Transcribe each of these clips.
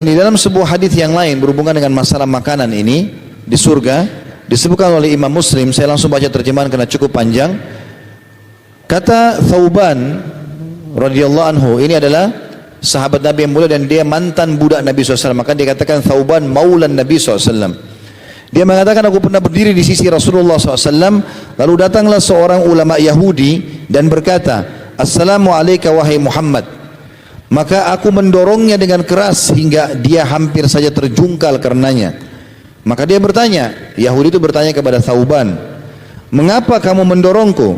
Di dalam sebuah hadis yang lain berhubungan dengan masalah makanan ini di surga disebutkan oleh Imam Muslim. Saya langsung baca terjemahan karena cukup panjang. Kata Thauban radhiyallahu anhu, ini adalah sahabat Nabi yang mulia dan dia mantan budak Nabi SAW. Maka dia katakan Thauban maulan Nabi SAW. Dia mengatakan, aku pernah berdiri di sisi Rasulullah SAW, lalu datanglah seorang ulama Yahudi dan berkata, Assalamu alayka wahai Muhammad. Maka aku mendorongnya dengan keras hingga dia hampir saja terjungkal karenanya. Maka dia bertanya, Yahudi itu bertanya kepada Thauban, mengapa kamu mendorongku?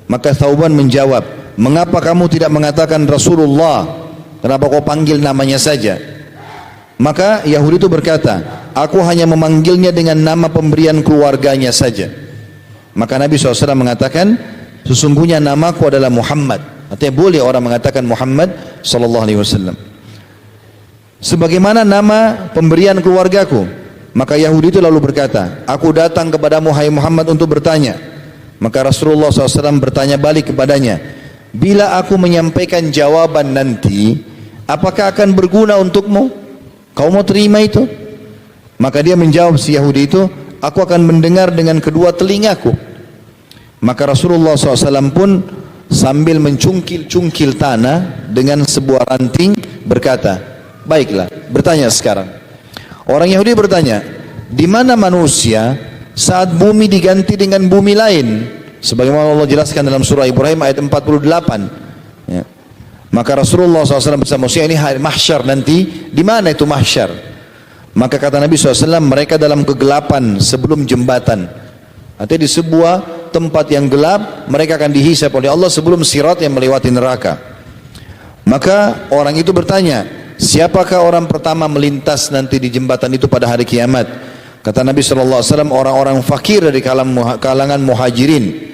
Maka Thauban menjawab, mengapa kamu tidak mengatakan Rasulullah? Kenapa kau panggil namanya saja? Maka Yahudi itu berkata, aku hanya memanggilnya dengan nama pemberian keluarganya saja. Maka Nabi SAW mengatakan, sesungguhnya namaku adalah Muhammad. Artinya boleh orang mengatakan Muhammad sallallahu alaihi wasallam sebagaimana nama pemberian keluargaku. Maka Yahudi itu lalu berkata, aku datang kepadamu hai Muhammad untuk bertanya. Maka Rasulullah SAW bertanya balik kepadanya, bila aku menyampaikan jawaban nanti, apakah akan berguna untukmu? Kau mau terima itu? Maka dia menjawab, si Yahudi itu, aku akan mendengar dengan kedua telingaku. Maka Rasulullah SAW pun sambil mencungkil-cungkil tanah dengan sebuah ranting berkata, baiklah, bertanya sekarang. Orang Yahudi bertanya, di mana manusia saat bumi diganti dengan bumi lain? Sebagaimana Allah jelaskan dalam surah Ibrahim ayat 48. Ya. Maka Rasulullah SAW bersama manusia, ini hari mahsyar nanti, di mana itu mahsyar? Maka kata Nabi SAW, mereka dalam kegelapan sebelum jembatan. Artinya di sebuah tempat yang gelap, mereka akan dihisab oleh Allah sebelum sirat yang melewati neraka. Maka orang itu bertanya, siapakah orang pertama melintas nanti di jembatan itu pada hari kiamat? Kata Nabi SAW, orang-orang fakir dari kalangan muhajirin.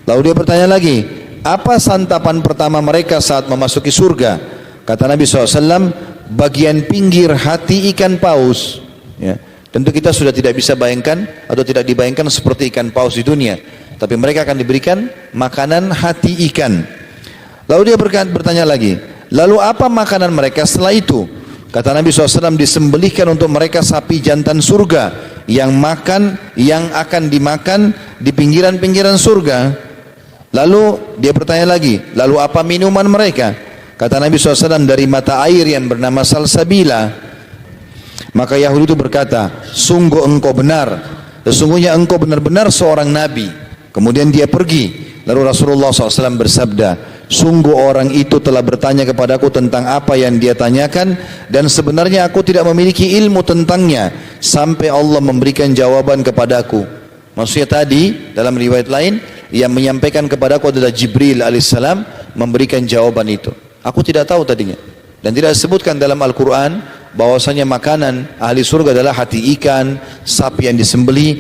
Lalu dia bertanya lagi, apa santapan pertama mereka saat memasuki surga? Kata Nabi SAW, bagian pinggir hati ikan paus. Ya. Tentu kita sudah tidak bisa bayangkan atau tidak dibayangkan seperti ikan paus di dunia. Tapi mereka akan diberikan makanan hati ikan. Lalu dia bertanya lagi, lalu apa makanan mereka setelah itu? Kata Nabi SAW, disembelihkan untuk mereka sapi jantan surga yang akan dimakan di pinggiran-pinggiran surga. Lalu dia bertanya lagi, lalu apa minuman mereka? Kata Nabi SAW, dari mata air yang bernama salsabila. Maka Yahudi itu berkata, sungguh engkau benar, sesungguhnya engkau benar-benar seorang nabi. Kemudian dia pergi. Lalu Rasulullah SAW bersabda, sungguh orang itu telah bertanya kepadaku tentang apa yang dia tanyakan, dan sebenarnya aku tidak memiliki ilmu tentangnya sampai Allah memberikan jawaban kepadaku. Maksudnya tadi dalam riwayat lain yang menyampaikan kepadaku adalah Jibril alaihissalam memberikan jawaban itu. Aku tidak tahu tadinya. Dan tidak disebutkan dalam Al-Quran bahwasanya makanan ahli surga adalah hati ikan, sapi yang disembelih.